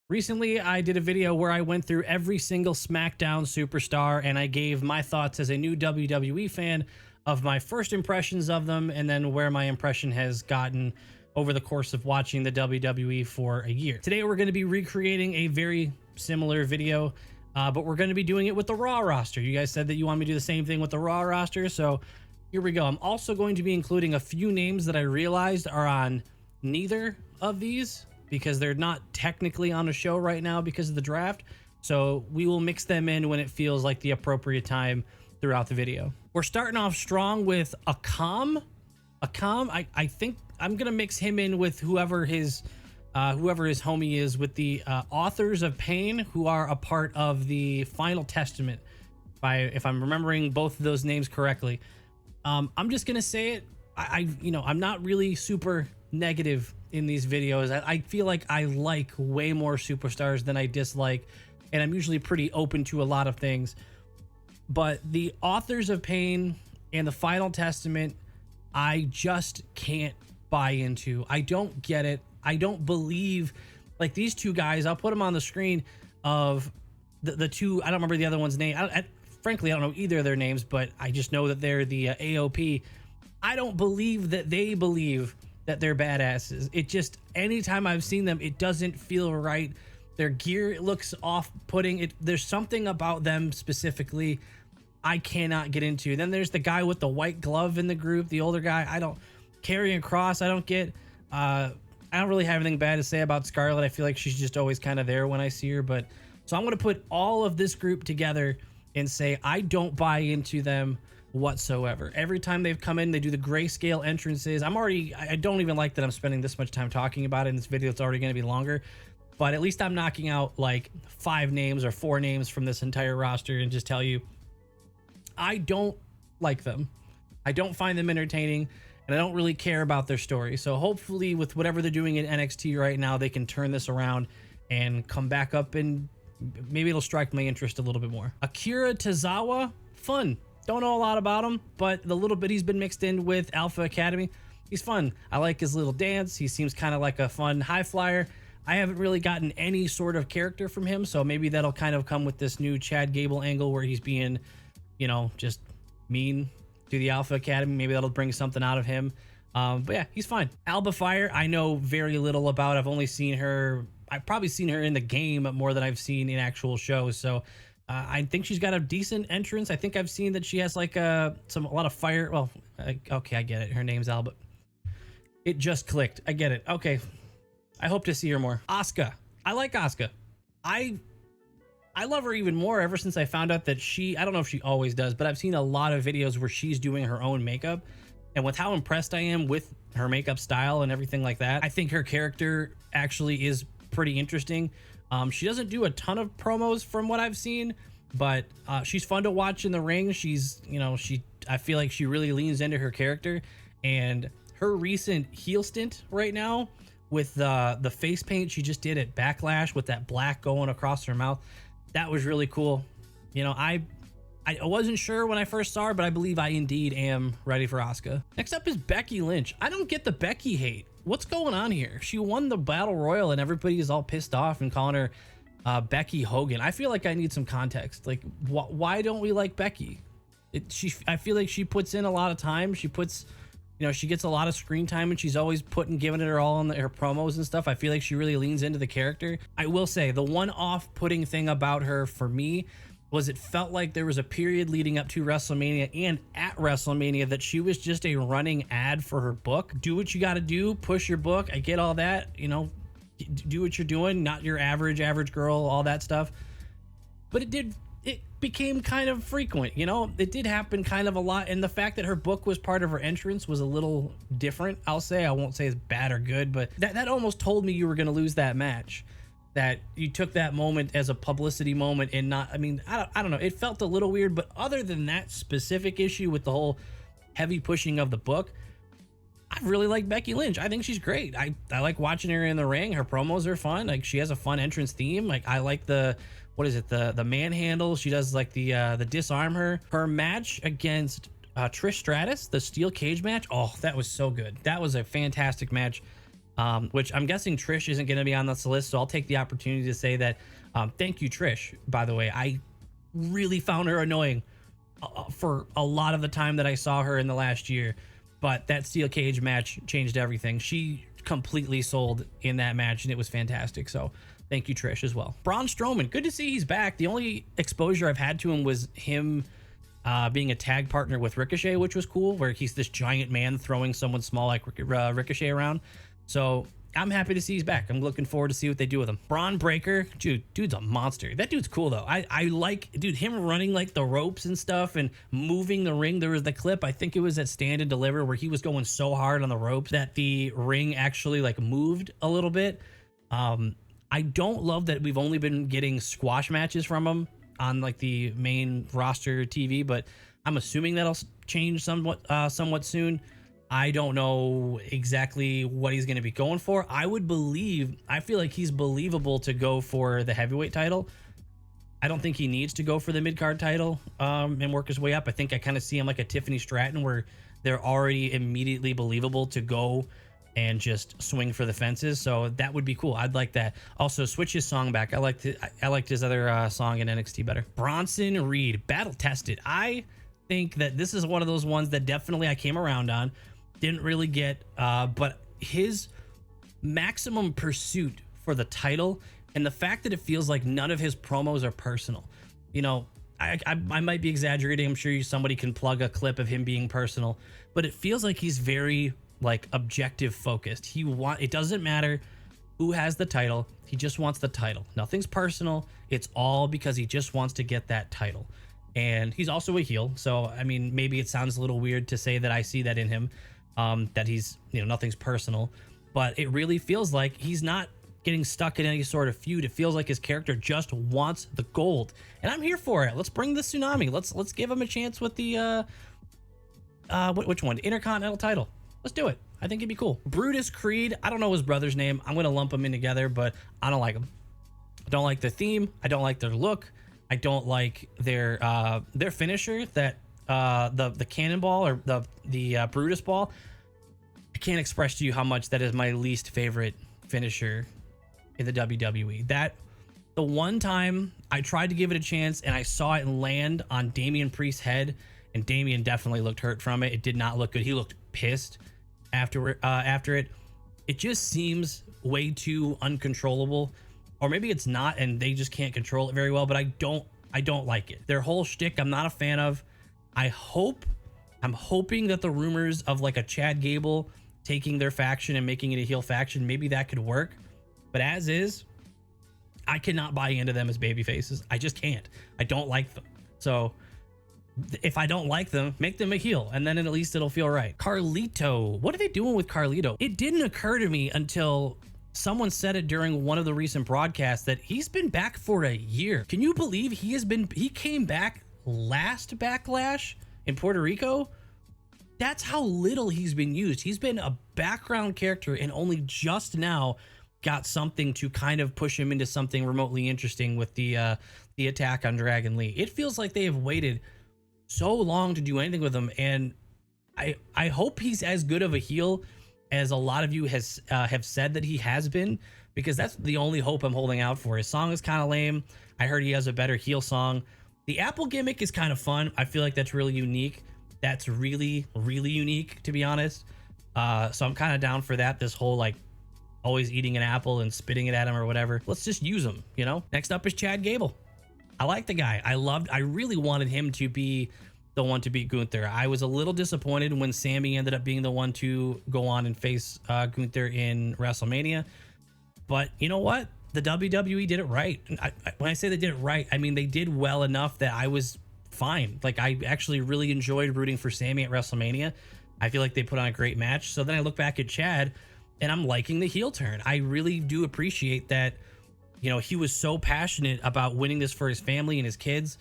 Recently, I did a video where I went through every single SmackDown superstar and I gave my thoughts as a new WWE fan of my first impressions of them and then where my impression has gotten over the course of watching the WWE for a year. Today, we're going to be recreating a very similar video, but we're going to be doing it with the Raw roster. You guys said that you want me to do the same thing with the Raw roster, so here we go. I'm also going to be including a few names that I realized are on neither of these, because they're not technically on a show right now because of the draft. So we will mix them in when it feels like the appropriate time throughout the video. We're starting off strong with Akam. I think I'm going to mix him in with whoever his homie is, with the Authors of Pain, who are a part of the Final Testament, if I'm remembering both of those names correctly. I'm just going to say it. I'm not really super negative in these videos. I feel like I like way more superstars than I dislike, and I'm usually pretty open to a lot of things. But the Authors of Pain and the Final Testament, I just can't buy into. I don't get it. I don't believe, like, these two guys, I'll put them on the screen, of the two, I don't remember the other one's name. Frankly, I don't know either of their names, but I just know that they're the AOP. I don't believe that they believe that they're badasses. It just, anytime I've seen them, it doesn't feel right. Their gear looks off-putting. There's something about them specifically I cannot get into. Then there's the guy with the white glove in the group, the older guy. Carrying Cross, I don't get. I don't really have anything bad to say about Scarlett. I feel like she's just always kind of there when I see her. But so I'm going to put all of this group together and say I don't buy into them whatsoever. Every time they've come in, they do the grayscale entrances. I don't even like that I'm spending this much time talking about it in this video. It's already going to be longer, but at least I'm knocking out like 5 names or 4 names from this entire roster and just tell you I don't like them. I don't find them entertaining, and I don't really care about their story. So hopefully with whatever they're doing in NXT right now, they can turn this around and come back up, and maybe it'll strike my interest a little bit more. Akira Tozawa, fun. Don't know a lot about him, but the little bit he's been mixed in with Alpha Academy, he's fun. I like his little dance. He seems kind of like a fun high flyer. I haven't really gotten any sort of character from him, so maybe that'll kind of come with this new Chad Gable angle where he's being, just mean to the Alpha Academy. Maybe that'll bring something out of him. But yeah, he's fine. Alba Fire, I know very little about. I've probably seen her in the game more than I've seen in actual shows, so I think she's got a decent entrance. I think I've seen that she has like a lot of fire. Well, okay, I get it. Her name's Alba. It just clicked. I get it. Okay. I hope to see her more. Asuka. I like Asuka. I love her even more ever since I found out that I don't know if she always does, but I've seen a lot of videos where she's doing her own makeup. And with how impressed I am with her makeup style and everything like that, I think her character actually is pretty interesting. She doesn't do a ton of promos from what I've seen, but she's fun to watch in the ring. I feel like she really leans into her character, and her recent heel stint right now with the face paint she just did at Backlash with that black going across her mouth, that was really cool. I wasn't sure when I first saw her, but I believe I indeed am ready for Asuka. Next up is Becky Lynch. I don't get the Becky hate. What's going on here? She won the Battle Royal and everybody's all pissed off and calling her Becky Hogan. I feel like I need some context. Like, why don't we like Becky? I feel like she puts in a lot of time. She puts, she gets a lot of screen time, and she's always giving it her all in her promos and stuff. I feel like she really leans into the character. I will say the one off-putting thing about her for me was it felt like there was a period leading up to WrestleMania and at WrestleMania that she was just a running ad for her book. Do what you got to do, push your book. I get all that, do what you're doing, not your average girl, all that stuff. But it became kind of frequent, it did happen kind of a lot. And the fact that her book was part of her entrance was a little different, I'll say. I won't say it's bad or good, but that almost told me you were going to lose that match. That you took that moment as a publicity moment and not, I don't know. It felt a little weird, but other than that specific issue with the whole heavy pushing of the book, I really like Becky Lynch. I think she's great. I like watching her in the ring. Her promos are fun. Like, she has a fun entrance theme. Like, I like the manhandle. She does like the disarm her. Her match against Trish Stratus, the steel cage match. Oh, that was so good. That was a fantastic match. which I'm guessing Trish isn't going to be on this list. So I'll take the opportunity to say that thank you, Trish, by the way. I really found her annoying for a lot of the time that I saw her in the last year. But that steel cage match changed everything. She completely sold in that match, and it was fantastic. So thank you, Trish, as well. Braun Strowman, good to see he's back. The only exposure I've had to him was him being a tag partner with Ricochet, which was cool, where he's this giant man throwing someone small like Ricochet around. So I'm happy to see he's back. I'm looking forward to see what they do with him. Braun Breaker, dude's a monster. That dude's cool, though. I like, dude, him running like the ropes and stuff and moving the ring. There was the clip, I think it was at Stand and Deliver, where he was going so hard on the ropes that the ring actually like moved a little bit. I don't love that we've only been getting squash matches from him on like the main roster TV, but I'm assuming that'll change somewhat soon. I don't know exactly what he's going to be going for. I feel like he's believable to go for the heavyweight title. I don't think he needs to go for the mid-card title and work his way up. I think I kind of see him like a Tiffany Stratton, where they're already immediately believable to go and just swing for the fences. So that would be cool. I'd like that. Also, switch his song back. I liked his other song in NXT better. Bronson Reed, battle tested. I think that this is one of those ones that definitely I came around on. Didn't really get, but his maximum pursuit for the title and the fact that it feels like none of his promos are personal. You know, I might be exaggerating. I'm sure somebody can plug a clip of him being personal, but it feels like he's very like objective focused. It doesn't matter who has the title. He just wants the title. Nothing's personal. It's all because he just wants to get that title. And he's also a heel. So, I mean, maybe it sounds a little weird to say that I see that in him. That he's, nothing's personal, but it really feels like he's not getting stuck in any sort of feud. It feels like his character just wants the gold, and I'm here for it. Let's bring the tsunami. Let's give him a chance with the which one? The Intercontinental title. Let's do it. I think it'd be cool. Brutus Creed. I don't know his brother's name. I'm gonna lump them in together, but I don't like them. I don't like the theme. I don't like their look. I don't like their finisher. That the cannonball or the Brutus ball. I can't express to you how much that is my least favorite finisher in the WWE. That the one time I tried to give it a chance and I saw it land on Damian Priest's head, and Damian definitely looked hurt from it. It did not look good. He looked pissed after it. It just seems way too uncontrollable, or maybe it's not and they just can't control it very well, but I don't like it. Their whole shtick I'm not a fan of. I'm hoping that the rumors of like a Chad Gable taking their faction and making it a heel faction, maybe that could work. But as is, I cannot buy into them as baby faces. I just can't. I don't like them. So if I don't like them, make them a heel, and then at least it'll feel right. Carlito. What are they doing with Carlito? It didn't occur to me until someone said it during one of the recent broadcasts that he's been back for a year. Can you believe he came back last Backlash in Puerto Rico? That's how little he's been used. He's been a background character and only just now got something to kind of push him into something remotely interesting with the attack on Dragon Lee. It feels like they have waited so long to do anything with him, and I hope he's as good of a heel as a lot of you have said that he has been, because that's the only hope I'm holding out for. His song is kind of lame. I heard he has a better heel song. The Apple gimmick is kind of fun. I feel like that's really unique. That's really, really unique, to be honest. So I'm kind of down for that. This whole like always eating an apple and spitting it at him or whatever. Let's just use him, Next up is Chad Gable. I like the guy. I really wanted him to be the one to beat Gunther. I was a little disappointed when Sami ended up being the one to go on and face Gunther in WrestleMania. But you know what? The WWE did it right. When I say they did it right, I mean they did well enough that I was fine. Like, I actually really enjoyed rooting for Sami at WrestleMania. I feel like they put on a great match. So then I look back at Chad and I'm liking the heel turn. I really do appreciate that, he was so passionate about winning this for his family and his kids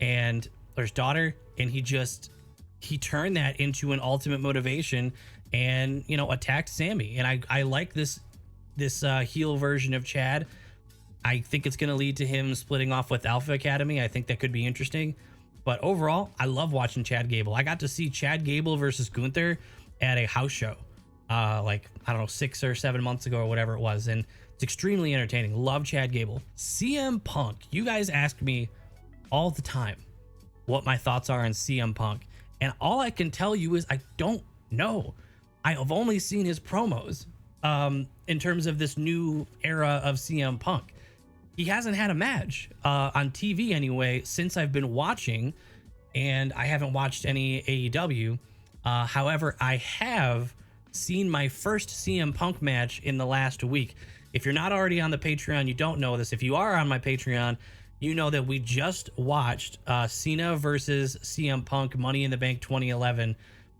and his daughter. And he turned that into an ultimate motivation and, attacked Sami. And I like this heel version of Chad. I think it's going to lead to him splitting off with Alpha Academy. I think that could be interesting. But overall, I love watching Chad Gable. I got to see Chad Gable versus Gunther at a house show. like, I don't know, 6 or 7 months ago or whatever it was. And it's extremely entertaining. Love Chad Gable. CM Punk. You guys ask me all the time what my thoughts are on CM Punk. And all I can tell you is I don't know. I have only seen his promos in terms of this new era of CM Punk. He hasn't had a match on TV anyway since I've been watching, and I haven't watched any AEW. However, I have seen my first CM Punk match in the last week. If you're not already on the Patreon, you don't know this. If you are on my Patreon, you know that we just watched Cena versus CM Punk Money in the Bank 2011,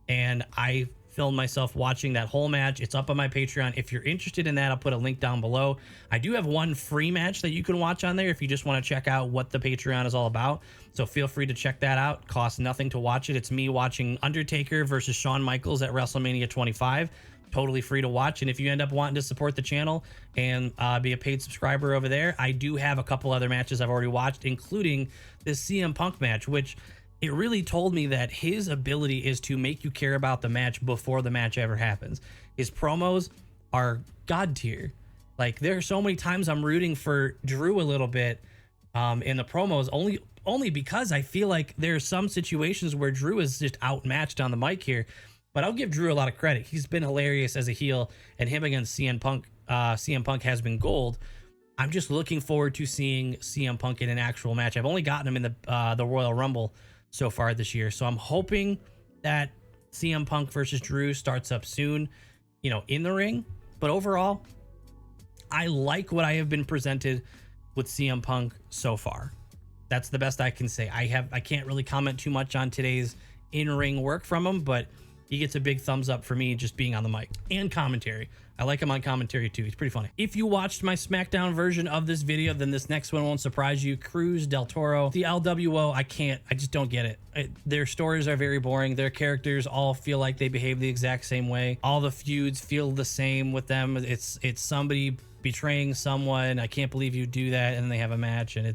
and I filmed myself watching that whole match. It's up on my Patreon. If you're interested in that, I'll put a link down below. I do have one free match that you can watch on there if you just want to check out what the Patreon is all about. So feel free to check that out. Costs nothing to watch it. It's me watching Undertaker versus Shawn Michaels at WrestleMania 25. Totally free to watch. And if you end up wanting to support the channel and be a paid subscriber over there, I do have a couple other matches I've already watched, including this CM Punk match, which it really told me that his ability is to make you care about the match before the match ever happens. His promos are god tier. Like, there are so many times I'm rooting for Drew a little bit in the promos, only because I feel like there are some situations where Drew is just outmatched on the mic here. But I'll give Drew a lot of credit. He's been hilarious as a heel, and him against CM Punk has been gold. I'm just looking forward to seeing CM Punk in an actual match. I've only gotten him in the Royal Rumble so far this year, so I'm hoping that CM Punk versus Drew starts up soon, you know, in the ring. But overall, I like what I have been presented with CM Punk so far. That's the best I can say. I can't really comment too much on today's in-ring work from him, but he gets a big thumbs up for me just being on the mic and commentary. I like him on commentary too. He's pretty funny. If you watched my SmackDown version of this video, then this next one won't surprise you. Cruz, Del Toro, the LWO, I just don't get it. Their stories are very boring. Their characters all feel like they behave the exact same way. All the feuds feel the same with them. It's somebody betraying someone. I can't believe you do that. And then they have a match, and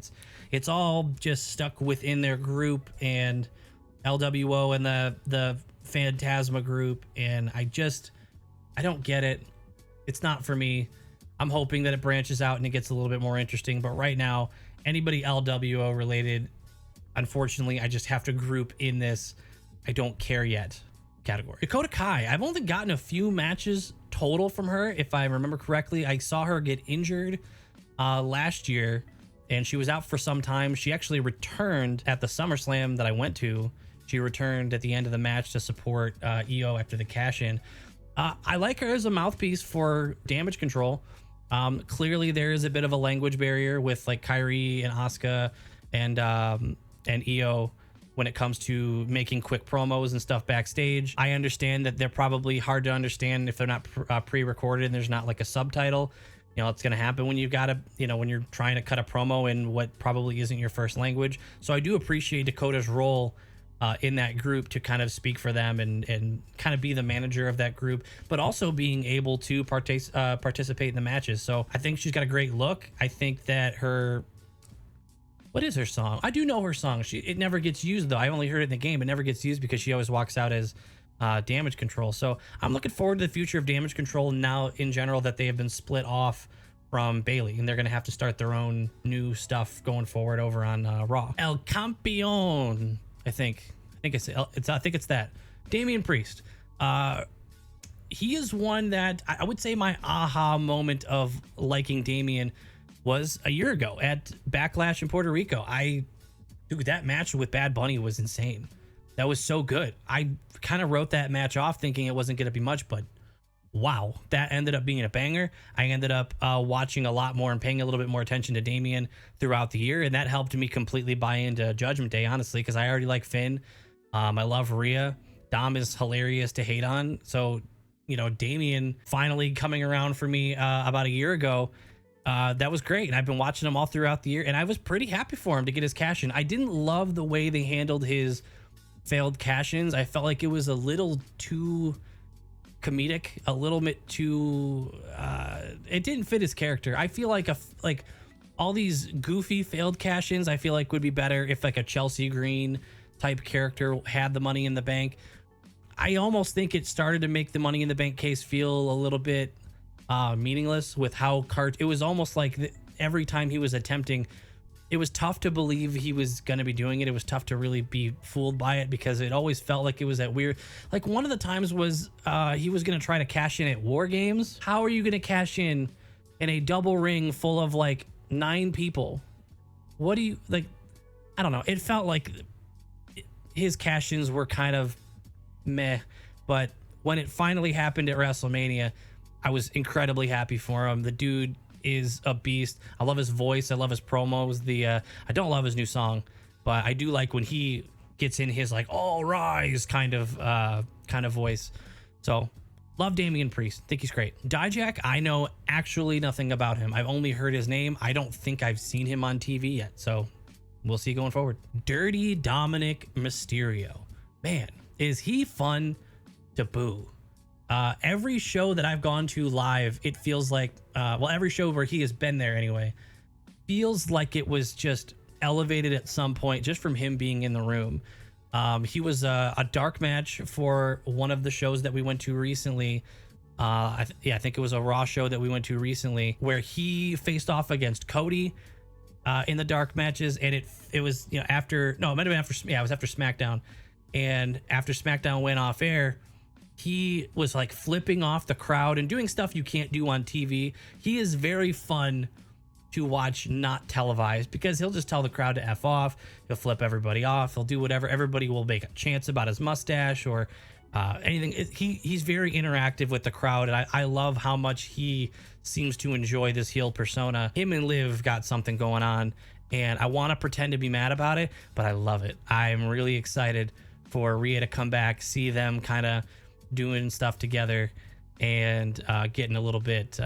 it's all just stuck within their group and LWO and the Phantasma group, and I don't get it. It's not for me. I'm hoping that it branches out and it gets a little bit more interesting, but right now, anybody LWO related, unfortunately, I just have to group in this I don't care yet category. Dakota Kai, I've only gotten a few matches total from her, if I remember correctly. I saw her get injured last year, and she was out for some time. She actually returned at the SummerSlam that I went to. She returned at the end of the match to support EO after the cash-in. I like her as a mouthpiece for Damage Control. Clearly, there is a bit of a language barrier with like Kairi and Asuka and EO when it comes to making quick promos and stuff backstage. I understand that they're probably hard to understand if they're not pre-recorded and there's not like a subtitle. You know, it's going to happen when you've got when you're trying to cut a promo in what probably isn't your first language. So I do appreciate Dakota's role in that group to kind of speak for them and kind of be the manager of that group, but also being able to participate in the matches. So I think she's got a great look. I think that what is her song? I do know her song. It never gets used though. I only heard it in the game. It never gets used because she always walks out as Damage Control. So I'm looking forward to the future of Damage Control now in general, that they have been split off from Bailey, and they're going to have to start their own new stuff going forward over on Raw. El Campeon, I think it's that. Damian Priest. He is one that I would say my aha moment of liking Damian was a year ago at Backlash in Puerto Rico. Dude, that match with Bad Bunny was insane. That was so good. I kind of wrote that match off thinking it wasn't going to be much, but wow, that ended up being a banger. I ended up watching a lot more and paying a little bit more attention to Damian throughout the year, and that helped me completely buy into Judgment Day, honestly, because I already like Finn. I love Rhea. Dom is hilarious to hate on. So, Damian finally coming around for me about a year ago, that was great. And I've been watching him all throughout the year, and I was pretty happy for him to get his cash in. I didn't love the way they handled his failed cash-ins. I felt like it was a little too comedic, a little bit too it didn't fit his character. I feel like all these goofy failed cash-ins I feel like would be better if like a Chelsea Green type character had the Money in the Bank. I almost think it started to make the Money in the Bank case feel a little bit meaningless with how it was almost like every time he was attempting, it was tough to believe he was going to be doing it. It was tough to really be fooled by it because it always felt like it was that weird. Like one of the times was he was going to try to cash in at War Games. How are you going to cash in a double ring full of like 9 people? What do you like? I don't know. It felt like his cash-ins were kind of meh, but when it finally happened at WrestleMania, I was incredibly happy for him. The dude is a beast. I love his voice. I love his promos. I don't love his new song, but I do like when he gets in his like all rise kind of voice. So love Damian Priest. Think he's great. Dijak, I know actually nothing about him. I've only heard his name. I don't think I've seen him on TV yet. So we'll see going forward. Dirty Dominik Mysterio. Man, is he fun to boo. Every show that I've gone to live, it feels like, every show where he has been there anyway, feels like it was just elevated at some point just from him being in the room. He was a dark match for one of the shows that we went to recently. I think it was a Raw show that we went to recently where he faced off against Cody in the dark matches, and it was it might have been after it was after SmackDown, and after SmackDown went off air, he was like flipping off the crowd and doing stuff you can't do on TV. He is very fun to watch, not televised, because he'll just tell the crowd to F off. He'll flip everybody off. He'll do whatever. Everybody will make a chance about his mustache or anything. He's very interactive with the crowd, and I love how much he seems to enjoy this heel persona. Him and Liv got something going on, and I want to pretend to be mad about it, but I love it. I'm really excited for Rhea to come back, see them kind of doing stuff together and getting a little bit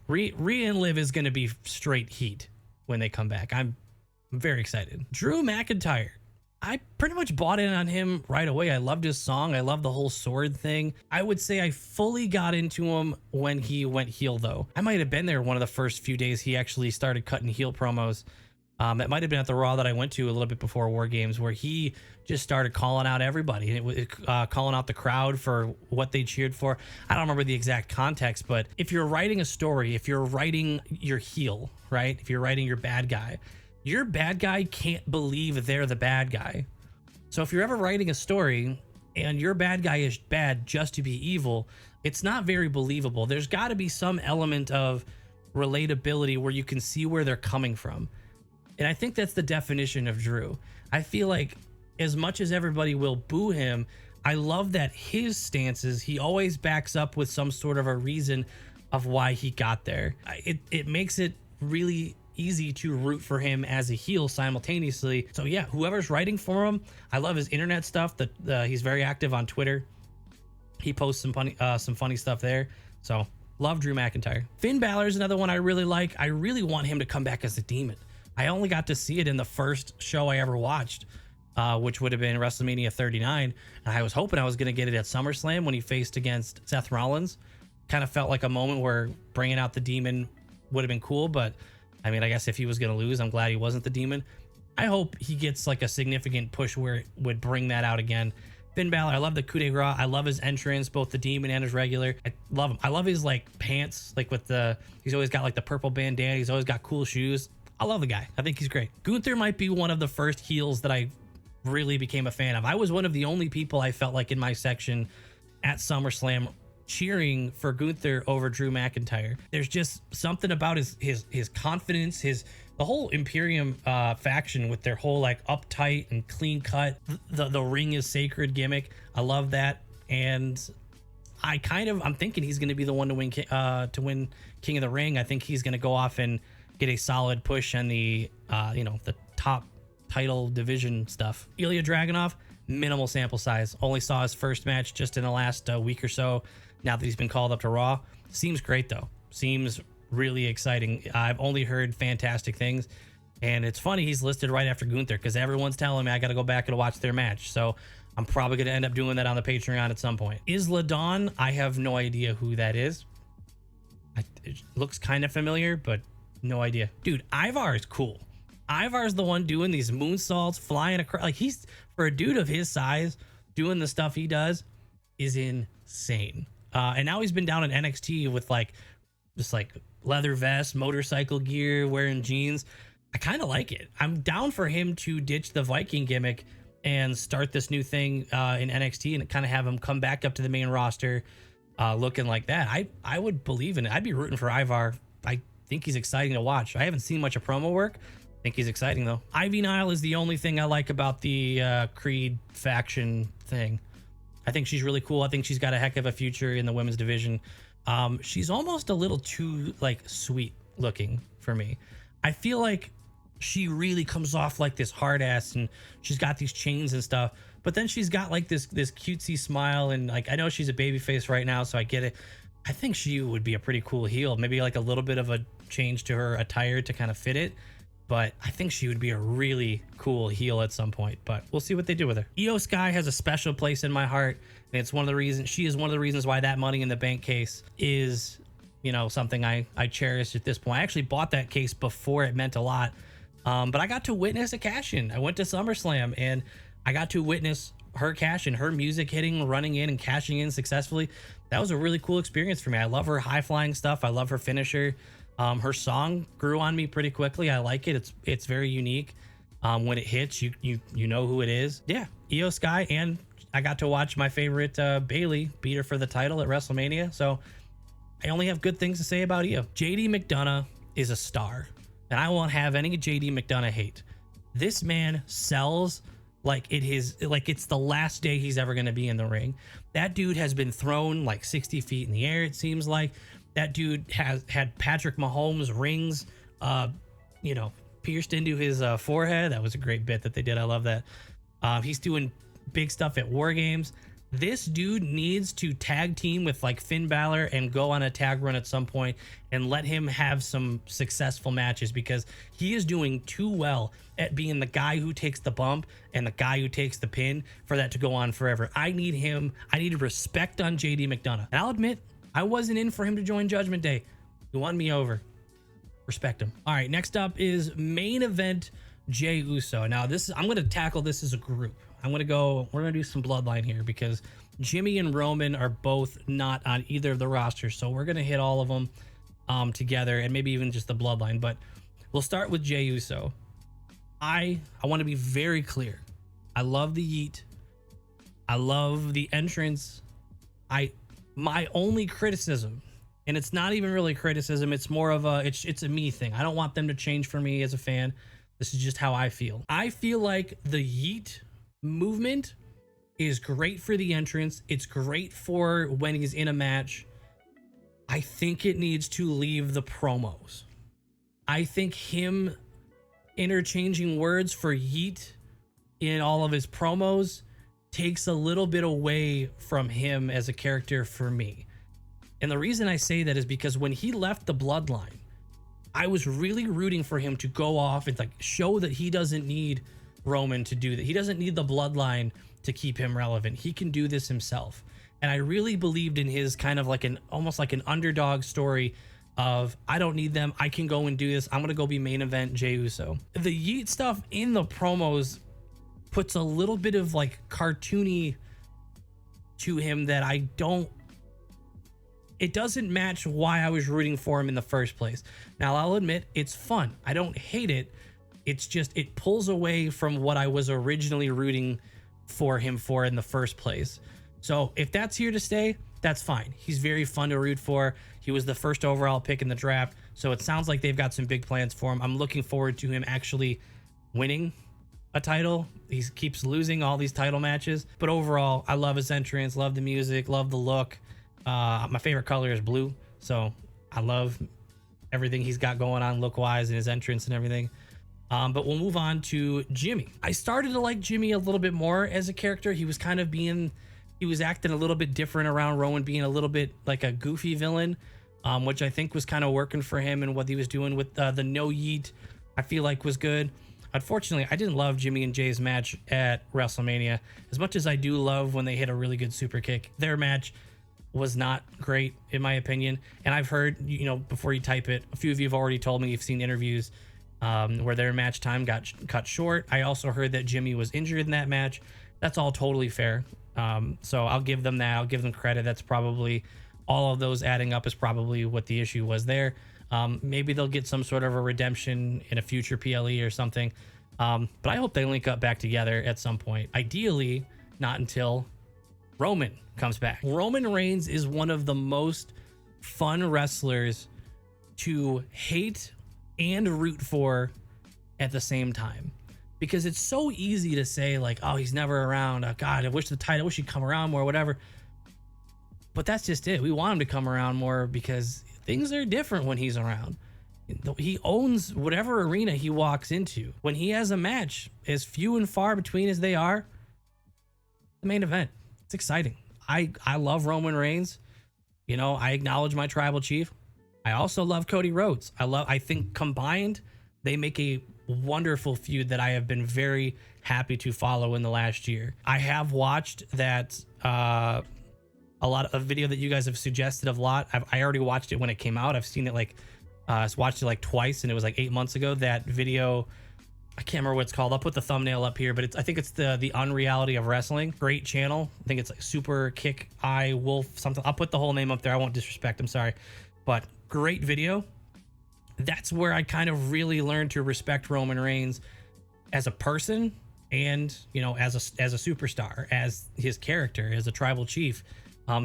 Rhea and Liv is going to be straight heat when they come back. I'm very excited. Drew McIntyre, I pretty much bought in on him right away. I loved his song. I love the whole sword thing. I would say I fully got into him when he went heel, though. I might have been there one of the first few days he actually started cutting heel promos. It might have been at the Raw that I went to a little bit before War Games, where he just started calling out everybody, and it was calling out the crowd for what they cheered for. I don't remember the exact context, but if you're writing a story, if you're writing your heel, right? If you're writing your bad guy can't believe they're the bad guy. So if you're ever writing a story and your bad guy is bad just to be evil, it's not very believable. There's got to be some element of relatability where you can see where they're coming from. And I think that's the definition of Drew. I feel like as much as everybody will boo him, I love that his stances, he always backs up with some sort of a reason of why he got there. It makes it really easy to root for him as a heel simultaneously. So yeah, whoever's writing for him, I love his internet stuff. He's very active on Twitter. He posts some funny stuff there. So love Drew McIntyre. Finn Balor is another one I really like. I really want him to come back as a demon. I only got to see it in the first show I ever watched, which would have been WrestleMania 39. And I was hoping I was going to get it at SummerSlam when he faced against Seth Rollins. Kind of felt like a moment where bringing out the demon would have been cool. But I mean, I guess if he was going to lose, I'm glad he wasn't the demon. I hope he gets like a significant push where it would bring that out again. Finn Balor, I love the coup de grace. I love his entrance, both the demon and his regular. I love him. I love his like pants, like with he's always got like the purple bandana. He's always got cool shoes. I love the guy. I think he's great. Gunther might be one of the first heels that I really became a fan of. I was one of the only people I felt like in my section at SummerSlam cheering for Gunther over Drew McIntyre. There's just something about his confidence, the whole Imperium faction with their whole like uptight and clean cut, the ring is sacred gimmick. I love that. And I'm thinking he's going to be the one to win King of the Ring. I think he's going to go off and get a solid push on the top title division stuff. Ilya Dragunov, minimal sample size. Only saw his first match just in the last week or so. Now that he's been called up to Raw, seems great though. Seems really exciting. I've only heard fantastic things, and it's funny he's listed right after Gunther because everyone's telling me I got to go back and watch their match. So I'm probably going to end up doing that on the Patreon at some point. Isla Dawn, I have no idea who that is. It looks kind of familiar, but no idea. Dude, Ivar is cool. Ivar's the one doing these moonsaults, flying across. Like, he's, for a dude of his size, doing the stuff he does, is insane. And now he's been down in NXT with like just like leather vest, motorcycle gear, wearing jeans. I kind of like it. I'm down for him to ditch the Viking gimmick and start this new thing in NXT and kind of have him come back up to the main roster looking like that. I would believe in it. I'd be rooting for Ivar. I think he's exciting to watch. I haven't seen much of promo work. I think he's exciting though. Ivy Nile is the only thing I like about the Creed faction thing. I think she's really cool. I think she's got a heck of a future in the women's division. She's almost a little too like sweet looking for me. I feel like she really comes off like this hard ass, and she's got these chains and stuff, but then she's got like this cutesy smile, and like I know she's a baby face right now, so I get it. I think she would be a pretty cool heel, maybe like a little bit of a change to her attire to kind of fit it, but I think she would be a really cool heel at some point, but we'll see what they do with her. Io Sky has a special place in my heart, and it's one of the reasons, she is one of the reasons why that Money in the Bank case is, you know, something I cherish at this point. I actually bought that case before it meant a lot. But I got to witness a cash-in. I went to SummerSlam and I got to witness her cash in, her music hitting, running in and cashing in successfully. That was a really cool experience for me. I love her high-flying stuff. I love her finisher. Her song grew on me pretty quickly. I like it. It's very unique. When it hits, you know who it is. Yeah, Io Sky, and I got to watch my favorite Bayley beat her for the title at WrestleMania. So I only have good things to say about Io. JD McDonagh is a star. And I won't have any JD McDonagh hate. This man sells like it's the last day he's ever going to be in the ring. That dude has been thrown like 60 feet in the air, it seems like. That dude has had Patrick Mahomes rings, pierced into his forehead. That was a great bit that they did. I love that. He's doing big stuff at War Games. This dude needs to tag team with like Finn Balor and go on a tag run at some point and let him have some successful matches, because he is doing too well at being the guy who takes the bump and the guy who takes the pin for that to go on forever. I need respect on JD McDonagh. And I'll admit, I wasn't in for him to join Judgment Day. He won me over. Respect him. All right, next up is main event Jey Uso. Now I'm going to tackle this as a group. we're gonna do some Bloodline here, because Jimmy and Roman are both not on either of the rosters, so we're gonna hit all of them together, and maybe even just the Bloodline. But we'll start with Jey Uso. I want to be very clear. I love the yeet. I love the entrance. My only criticism, and it's not even really criticism, it's more of it's a me thing. I don't want them to change for me as a fan. This is just how I feel. I feel like the yeet movement is great for the entrance. It's great for when he's in a match. I think it needs to leave the promos. I think him interchanging words for yeet in all of his promos takes a little bit away from him as a character for me. And the reason I say that is because when he left the Bloodline, I was really rooting for him to go off and like show that he doesn't need Roman to do that. He doesn't need the Bloodline to keep him relevant. He can do this himself. And I really believed in his kind of like almost like an underdog story of, I don't need them. I can go and do this. I'm going to go be main event Jey Uso. The yeet stuff in the promos puts a little bit of like cartoony to him that it doesn't match why I was rooting for him in the first place. Now, I'll admit it's fun. I don't hate it. It's just, it pulls away from what I was originally rooting for him for in the first place. So if that's here to stay, that's fine. He's very fun to root for. He was the first overall pick in the draft. So it sounds like they've got some big plans for him. I'm looking forward to him actually winning a title. He keeps losing all these title matches. But overall, I love his entrance, love the music, love the look. My favorite color is blue. So I love everything he's got going on look-wise and his entrance and everything. But we'll move on to Jimmy. I started to like Jimmy a little bit more as a character. He was acting a little bit different around Rowan, being a little bit like a goofy villain, which I think was kind of working for him, and what he was doing with the no yeet, I feel like was good. Unfortunately, I didn't love Jimmy and Jay's match at WrestleMania. As much as I do love when they hit a really good super kick, their match was not great, in my opinion. And I've heard, before you type it, a few of you have already told me you've seen interviews where their match time got cut short. I also heard that Jimmy was injured in that match. That's all totally fair. So I'll give them that. I'll give them credit. That's probably all of those adding up is probably what the issue was there. Maybe they'll get some sort of a redemption in a future PLE or something. But I hope they link up back together at some point. Ideally, not until Roman comes back. Roman Reigns is one of the most fun wrestlers to hate and root for at the same time, because it's so easy to say like, oh, he's never around. Oh, God, I wish he'd come around more, whatever. But that's just it. We want him to come around more because things are different when he's around. He owns whatever arena he walks into. When he has a match, as few and far between as they are, the main event. It's exciting. I love Roman Reigns. You know, I acknowledge my tribal chief. I also love Cody Rhodes. I think combined, they make a wonderful feud that I have been very happy to follow in the last year. I have watched that a lot of a video that you guys have suggested a lot. I already watched it when it came out. I've seen it like watched it like twice, and it was like 8 months ago. That video, I can't remember what it's called. I'll put the thumbnail up here, but I think it's the Unreality of Wrestling. Great channel. I think it's like Super Kick Eye Wolf something. I'll put the whole name up there. I won't disrespect. I'm sorry, but great video. That's where I kind of really learned to respect Roman Reigns as a person, and you know, as a superstar, as his character, as a tribal chief.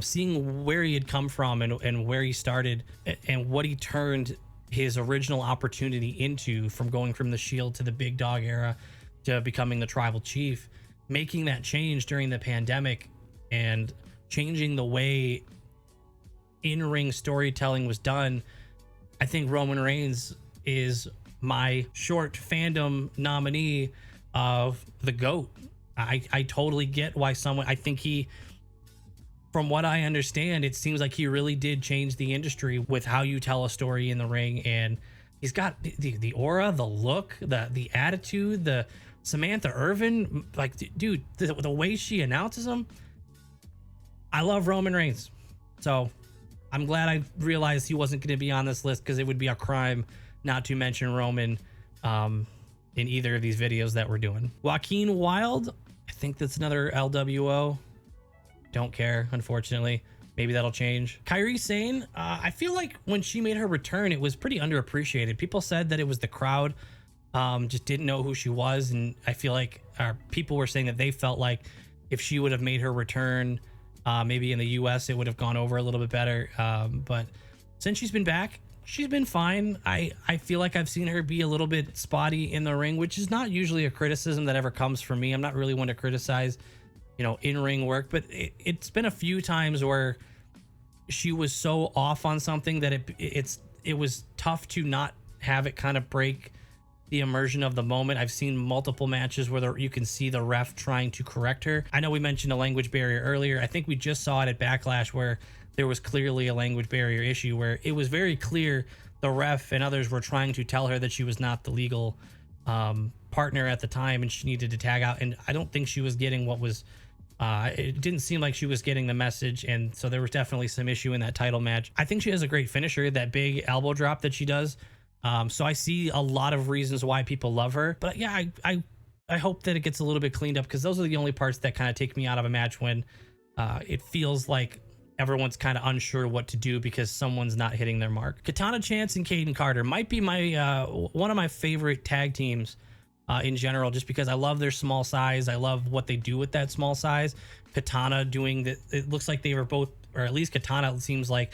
Seeing where he had come from and where he started and what he turned his original opportunity into, from going from the Shield to the Big Dog era to becoming the tribal chief, making that change during the pandemic and changing the way in-ring storytelling was done. I think Roman Reigns is my short fandom nominee of the GOAT. I totally get why I think he, from what I understand, it seems like he really did change the industry with how you tell a story in the ring. And he's got the aura, the look, the attitude, the Samantha Irvin, like, dude, the way she announces him. I love Roman Reigns. So I'm glad I realized he wasn't going to be on this list, because it would be a crime not to mention Roman in either of these videos that we're doing. Joaquin Wilde, I think that's another LWO. Don't care, unfortunately. Maybe that'll change. Kairi Sane, I feel like when she made her return, it was pretty underappreciated. People said that it was the crowd just didn't know who she was, and I feel like people were saying that they felt like if she would have made her return, maybe in the US, it would have gone over a little bit better. But since she's been back, she's been fine. I feel like I've seen her be a little bit spotty in the ring, which is not usually a criticism that ever comes from me. I'm not really one to criticize, you know, in-ring work, but it's been a few times where she was so off on something that it was tough to not have it kind of break the immersion of the moment. I've seen multiple matches where you can see the ref trying to correct her. I know we mentioned a language barrier earlier. I think we just saw it at Backlash, where there was clearly a language barrier issue, where it was very clear the ref and others were trying to tell her that she was not the legal partner at the time, and she needed to tag out. And I don't think she was getting what was it didn't seem like she was getting the message, and so there was definitely some issue in that title match. I think she has a great finisher, that big elbow drop that she does. So I see a lot of reasons why people love her, but yeah, I hope that it gets a little bit cleaned up, because those are the only parts that kind of take me out of a match, when it feels like everyone's kind of unsure what to do because someone's not hitting their mark. Katana Chance and Caden Carter might be my one of my favorite tag teams in general, just because I love their small size. I love what they do with that small size. Katana doing that, it looks like they were both, or at least Katana, it seems like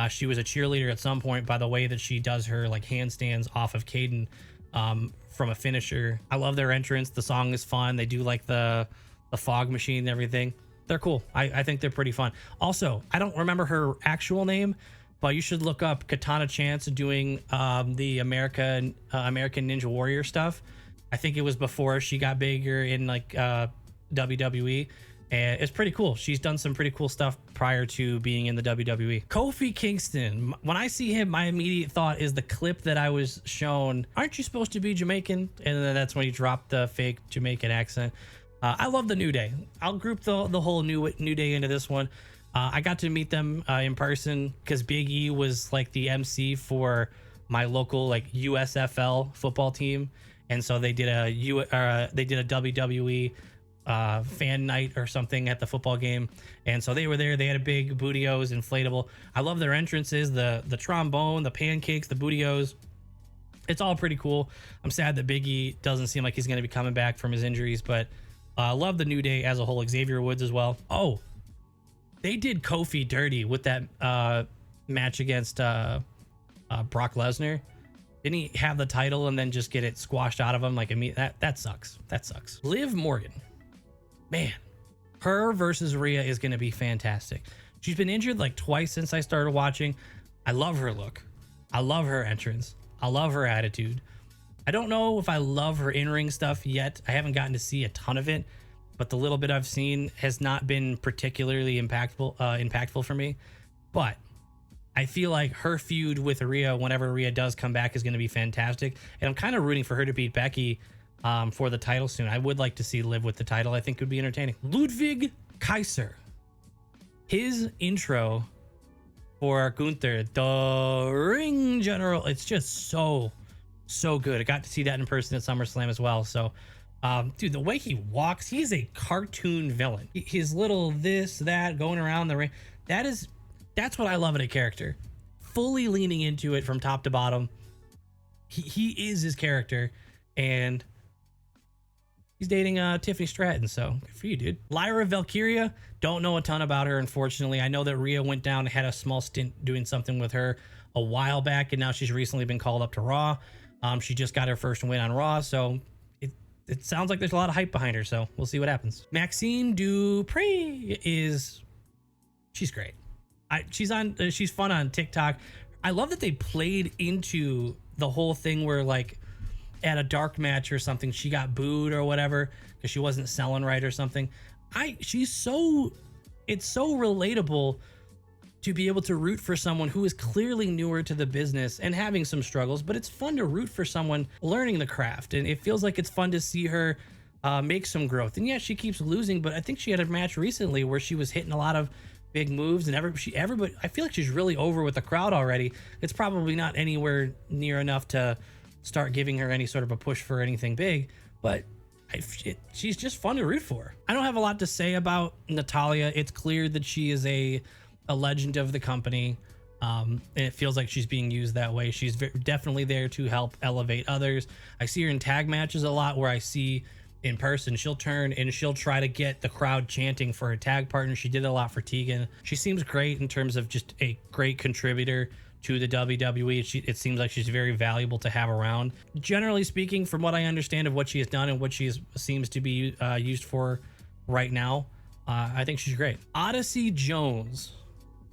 she was a cheerleader at some point by the way that she does her like handstands off of Caden from a finisher. I love their entrance. The song is fun. They do like the fog machine and everything. They're cool. I think they're pretty fun. Also, I don't remember her actual name, but you should look up Katana Chance doing the American Ninja Warrior stuff. I think it was before she got bigger in like WWE, and it's pretty cool. She's done some pretty cool stuff prior to being in the WWE. Kofi Kingston, when I see him, my immediate thought is the clip that I was shown. Aren't you supposed to be Jamaican? And then that's when he dropped the fake Jamaican accent. I love the New Day. I'll group the whole New Day into this one. I got to meet them in person because Big E was like the MC for my local like USFL football team. And so they did a WWE fan night or something at the football game, and so they were there. They had a big Booty-O's inflatable. I love their entrances, the trombone, the pancakes, the Booty-O's. It's all pretty cool. I'm sad that Big E doesn't seem like he's going to be coming back from his injuries, but I love the New Day as a whole. Xavier Woods as well. Oh, they did Kofi dirty with that match against Brock Lesnar. Didn't he have the title and then just get it squashed out of him? Like, I mean, that sucks. That sucks. Liv Morgan, man, her versus Rhea is going to be fantastic. She's been injured like twice since I started watching. I love her look. I love her entrance. I love her attitude. I don't know if I love her in-ring stuff yet. I haven't gotten to see a ton of it, but the little bit I've seen has not been particularly impactful for me. But I feel like her feud with Rhea, whenever Rhea does come back, is going to be fantastic. And I'm kind of rooting for her to beat Becky for the title soon. I would like to see Liv with the title. I think it would be entertaining. Ludvig Kaiser. His intro for Gunther, the ring general, it's just so good. I got to see that in person at SummerSlam as well. So, dude, the way he walks, he's a cartoon villain. His little this, that, going around the ring, that's what I love in a character. Fully leaning into it from top to bottom. He is his character, and he's dating Tiffany Stratton, so good for you, dude. Lyra Valkyria, don't know a ton about her, unfortunately. I know that Rhea went down and had a small stint doing something with her a while back, and now she's recently been called up to Raw. She just got her first win on Raw, so it sounds like there's a lot of hype behind her, so we'll see what happens. Maxine Dupri she's great. She's fun on TikTok. I love that they played into the whole thing where, like, at a dark match or something, she got booed or whatever because she wasn't selling right or something. It's so relatable to be able to root for someone who is clearly newer to the business and having some struggles, but it's fun to root for someone learning the craft, and it feels like it's fun to see her make some growth. And yeah, she keeps losing, but I think she had a match recently where she was hitting a lot of big moves, and everybody, I feel like she's really over with the crowd already. It's probably not anywhere near enough to start giving her any sort of a push for anything big, but she's just fun to root for. I don't have a lot to say about Natalia. It's clear that she is a legend of the company, and it feels like she's being used that way. She's definitely there to help elevate others. I see her in tag matches a lot, where I see in person she'll turn and she'll try to get the crowd chanting for her tag partner. She did a lot for Tegan. She seems great in terms of just a great contributor to the WWE. It seems like she's very valuable to have around. Generally speaking, from what I understand of what she has done and what she seems to be used for right now, I think she's great. Odyssey Jones.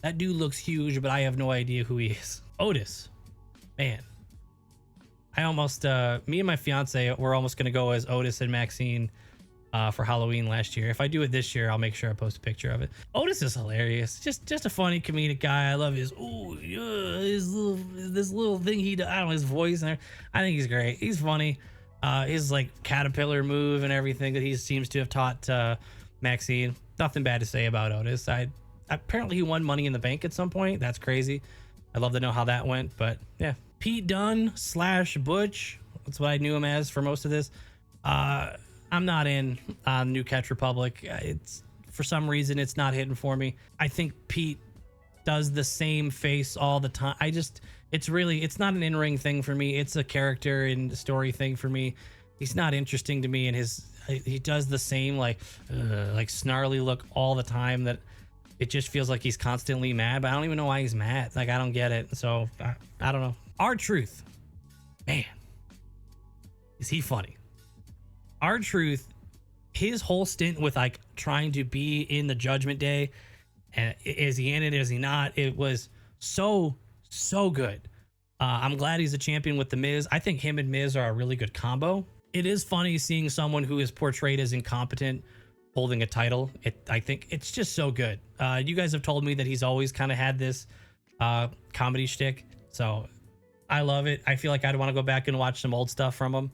That dude looks huge, but I have no idea who he is. Otis. Man. I almost, me and my fiance, we're almost going to go as Otis and Maxine for Halloween last year. If I do it this year, I'll make sure I post a picture of it. Otis is hilarious. Just a funny comedic guy. I love his this little thing he does. I don't know, his voice. And I think he's great. He's funny. His like caterpillar move and everything that he seems to have taught Maxine. Nothing bad to say about Otis. Apparently he won Money in the Bank at some point. That's crazy. I'd love to know how that went, but yeah. Pete Dunne / Butch. That's what I knew him as for most of this. I'm not in New Catch Republic. It's for some reason it's not hitting for me. I think Pete does the same face all the time. It's not an in-ring thing for me. It's a character and story thing for me. He's not interesting to me, and he does the same like snarly look all the time that it just feels like he's constantly mad, but I don't even know why he's mad. Like, I don't get it. So I don't know. R-Truth, man, is he funny? R-Truth, his whole stint with like trying to be in the Judgment Day, and is he in it? Is he not? It was so good. I'm glad he's a champion with the Miz. I think him and Miz are a really good combo. It is funny seeing someone who is portrayed as incompetent holding a title. I think it's just so good. You guys have told me that he's always kind of had this comedy shtick, so I love it. I feel like I'd want to go back and watch some old stuff from him.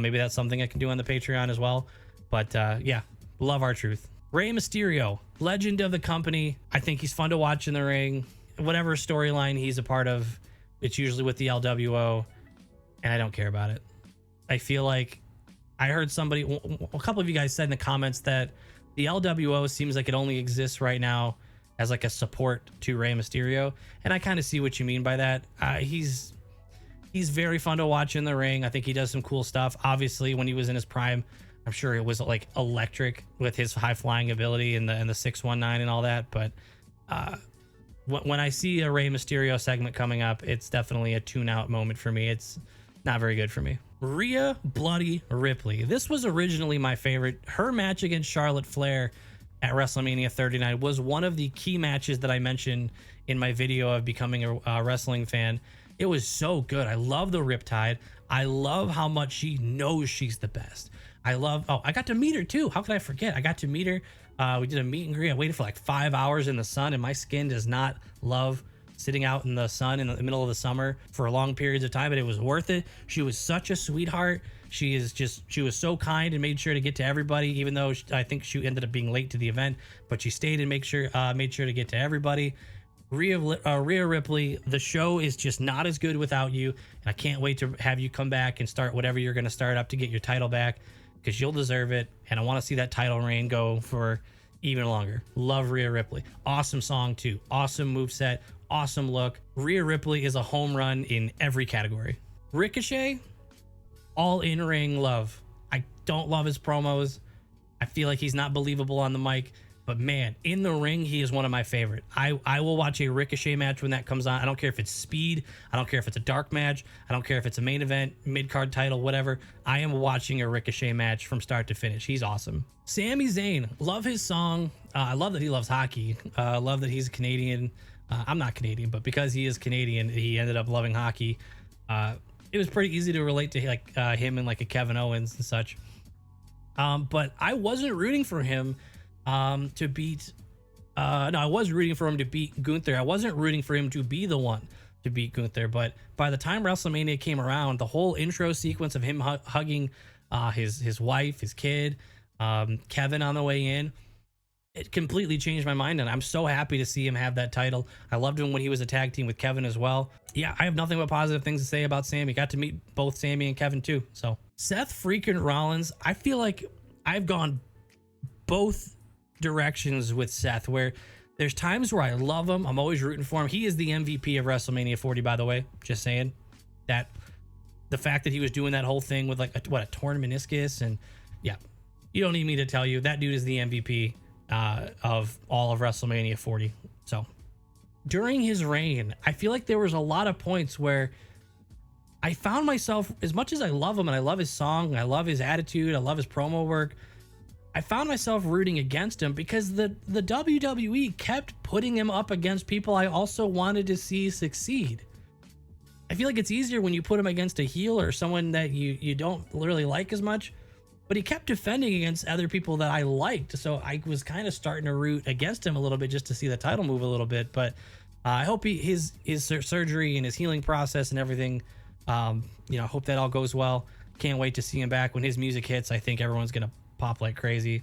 Maybe that's something I can do on the Patreon as well. But yeah, love R-Truth. Rey Mysterio, legend of the company. I think he's fun to watch in the ring. Whatever storyline he's a part of, it's usually with the LWO, and I don't care about it. I feel like I heard somebody, a couple of you guys said in the comments that the LWO seems like it only exists right now as like a support to Rey Mysterio, and I kind of see what you mean by that. He's very fun to watch in the ring. I think he does some cool stuff. Obviously, when he was in his prime, I'm sure it was like electric with his high flying ability and the 619 and all that. But when I see a Rey Mysterio segment coming up, it's definitely a tune out moment for me. It's not very good for me. Rhea Bloody Ripley. This was originally my favorite. Her match against Charlotte Flair at WrestleMania 39 was one of the key matches that I mentioned in my video of becoming a wrestling fan. It was so good. I love the Riptide. I love how much she knows she's the best. I got to meet her too. How could I forget? I got to meet her. We did a meet and greet. I waited for like 5 hours in the sun, and my skin does not love sitting out in the sun in the middle of the summer for long periods of time, but it was worth it. She was such a sweetheart. She was so kind and made sure to get to everybody, even though I think she ended up being late to the event, but she stayed and made sure to get to everybody. Rhea Ripley, the show is just not as good without you, and I can't wait to have you come back and start whatever you're going to start up to get your title back, because you'll deserve it, and I want to see that title reign go for even longer. Love Rhea Ripley. Awesome song too. Awesome moveset. Awesome look. Rhea Ripley is a home run in every category. Ricochet, all in-ring love. I don't love his promos. I feel like he's not believable on the mic, but man, in the ring, he is one of my favorite. I will watch a Ricochet match when that comes on. I don't care if it's speed. I don't care if it's a dark match. I don't care if it's a main event, mid-card title, whatever. I am watching a Ricochet match from start to finish. He's awesome. Sami Zayn, love his song. I love that he loves hockey. I love that he's a Canadian. I'm not Canadian, but because he is Canadian, he ended up loving hockey. It was pretty easy to relate to him and like a Kevin Owens and such. But I wasn't rooting for him to beat. No, I was rooting for him to beat Gunther. I wasn't rooting for him to be the one to beat Gunther. But by the time WrestleMania came around, the whole intro sequence of him hugging his wife, his kid, Kevin on the way in, it completely changed my mind, and I'm so happy to see him have that title. I loved him when he was a tag team with Kevin as well. Yeah, I have nothing but positive things to say about Sami. Got to meet both Sami and Kevin too. So Seth freaking Rollins, I feel like I've gone both directions with Seth, where there's times where I love him. I'm always rooting for him. He is the MVP of WrestleMania 40, by the way. Just saying that the fact that he was doing that whole thing with like a torn meniscus, and yeah, you don't need me to tell you that dude is the MVP of all of WrestleMania 40. So during his reign, I feel like there was a lot of points where I found myself, as much as I love him and I love his song, I love his attitude, I love his promo work, I found myself rooting against him because the WWE kept putting him up against people I also wanted to see succeed. I feel like it's easier when you put him against a heel or someone that you don't really like as much, but he kept defending against other people that I liked. So I was kind of starting to root against him a little bit just to see the title move a little bit. But I hope his surgery and his healing process and everything, hope that all goes well. Can't wait to see him back. When his music hits, I think everyone's going to pop like crazy.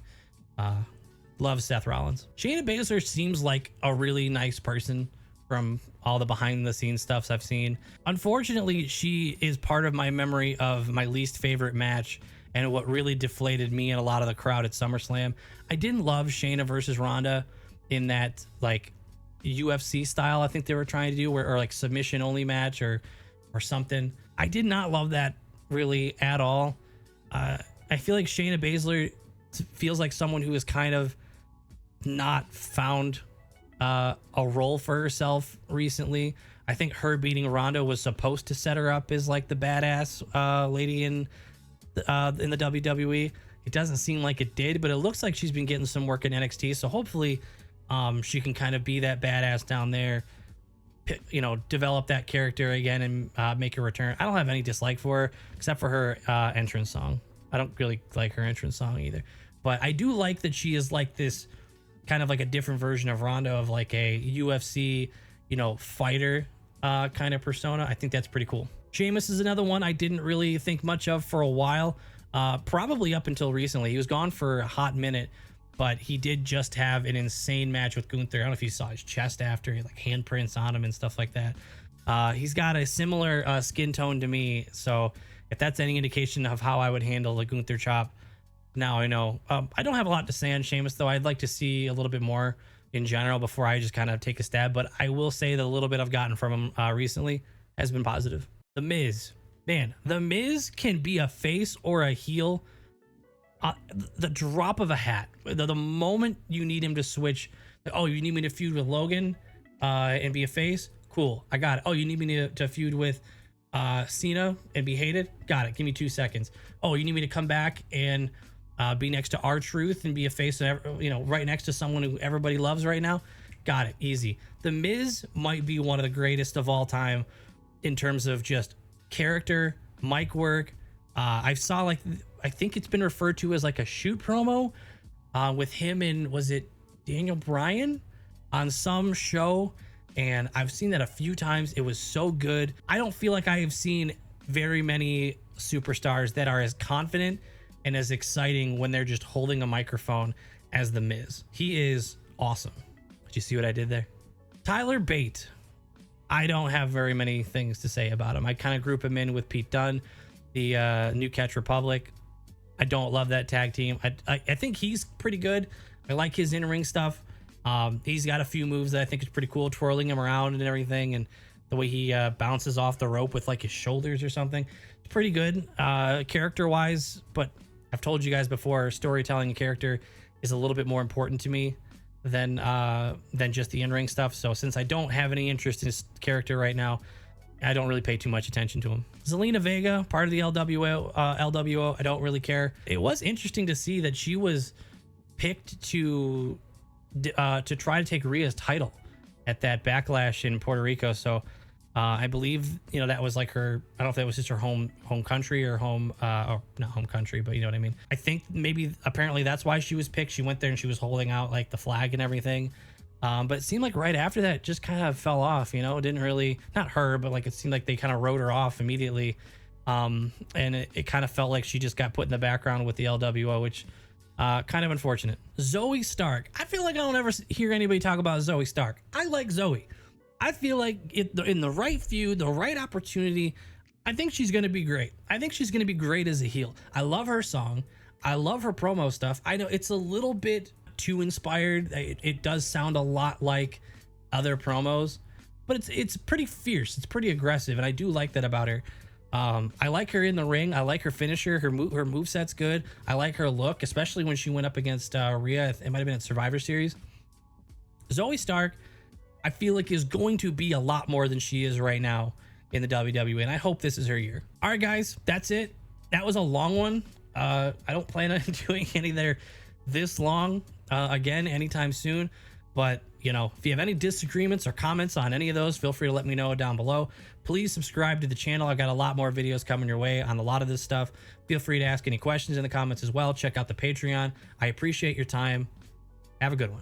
Love Seth Rollins. Shayna Baszler seems like a really nice person from all the behind the scenes stuffs I've seen. Unfortunately, she is part of my memory of my least favorite match and what really deflated me and a lot of the crowd at SummerSlam. I didn't love Shayna versus Ronda in that like UFC style I think they were trying to do, or like submission only match or something. I did not love that really at all. I feel like Shayna Baszler feels like someone who has kind of not found a role for herself recently. I think her beating Ronda was supposed to set her up as like the badass lady in the WWE. It doesn't seem like it did, but it looks like she's been getting some work in NXT. So hopefully she can kind of be that badass down there, develop that character again and make a return. I don't have any dislike for her except for her entrance song. I don't really like her entrance song either, but I do like that she is like this kind of like a different version of Ronda, of like a UFC, fighter kind of persona. I think that's pretty cool. Sheamus is another one I didn't really think much of for a while, probably up until recently. He was gone for a hot minute, but he did just have an insane match with Gunther. I don't know if you saw his chest after, like handprints on him and stuff like that. He's got a similar skin tone to me, so if that's any indication of how I would handle the Gunther chop, now I know. I don't have a lot to say on Sheamus, though. I'd like to see a little bit more in general before I just kind of take a stab. But I will say that a little bit I've gotten from him recently has been positive. The Miz. Man, The Miz can be a face or a heel. The drop of a hat. The moment you need him to switch. Oh, you need me to feud with Logan and be a face? Cool, I got it. Oh, you need me to feud with Cena and be hated? Got it. Give me 2 seconds. Oh, you need me to come back and be next to R-Truth and be a face, right next to someone who everybody loves right now? Got it. Easy. The Miz might be one of the greatest of all time in terms of just character, mic work. I saw, like, I think it's been referred to as like a shoot promo with him and, was it Daniel Bryan on some show? And I've seen that a few times. It was so good. I don't feel like I have seen very many superstars that are as confident and as exciting when they're just holding a microphone as The Miz. He is awesome. Did you see what I did there? Tyler Bate. I don't have very many things to say about him. I kind of group him in with Pete Dunne, the New Catch Republic. I don't love that tag team. I think he's pretty good. I like his in-ring stuff. He's got a few moves that I think is pretty cool, twirling him around and everything, and the way he bounces off the rope with like his shoulders or something. It's pretty good character-wise, but I've told you guys before, storytelling and character is a little bit more important to me than just the in-ring stuff. So since I don't have any interest in his character right now, I don't really pay too much attention to him. Zelina Vega, part of the LWO, I don't really care. It was interesting to see that she was picked to try to take Rhea's title at that Backlash in Puerto Rico. So I believe, that was like her, I don't know if that was just her home country or or not home country, but you know what I mean? I think apparently that's why she was picked. She went there and she was holding out like the flag and everything. But it seemed like right after that, it just kind of fell off, it didn't really, not her, but like it seemed like they kind of wrote her off immediately. And it kind of felt like she just got put in the background with the LWO, which kind of unfortunate. Zoe Stark. I feel like I don't ever hear anybody talk about Zoe Stark. I like Zoe. I feel like in the right feud, the right opportunity, I think she's going to be great. I think she's going to be great as a heel. I love her song. I love her promo stuff. I know it's a little bit too inspired. It does sound a lot like other promos, but it's pretty fierce. It's pretty aggressive, and I do like that about her. I like her in the ring. I like her finisher. Her moveset's good. I like her look, especially when she went up against Rhea. It might have been at Survivor Series. Zoe Stark, I feel like, is going to be a lot more than she is right now in the WWE, and I hope this is her year. All right, guys, that's it. That was a long one. I don't plan on doing any there this long again anytime soon, but if you have any disagreements or comments on any of those, feel free to let me know down below. Please subscribe to the channel. I've got a lot more videos coming your way on a lot of this stuff. Feel free to ask any questions in the comments as well. Check out the Patreon. I appreciate your time. Have a good one.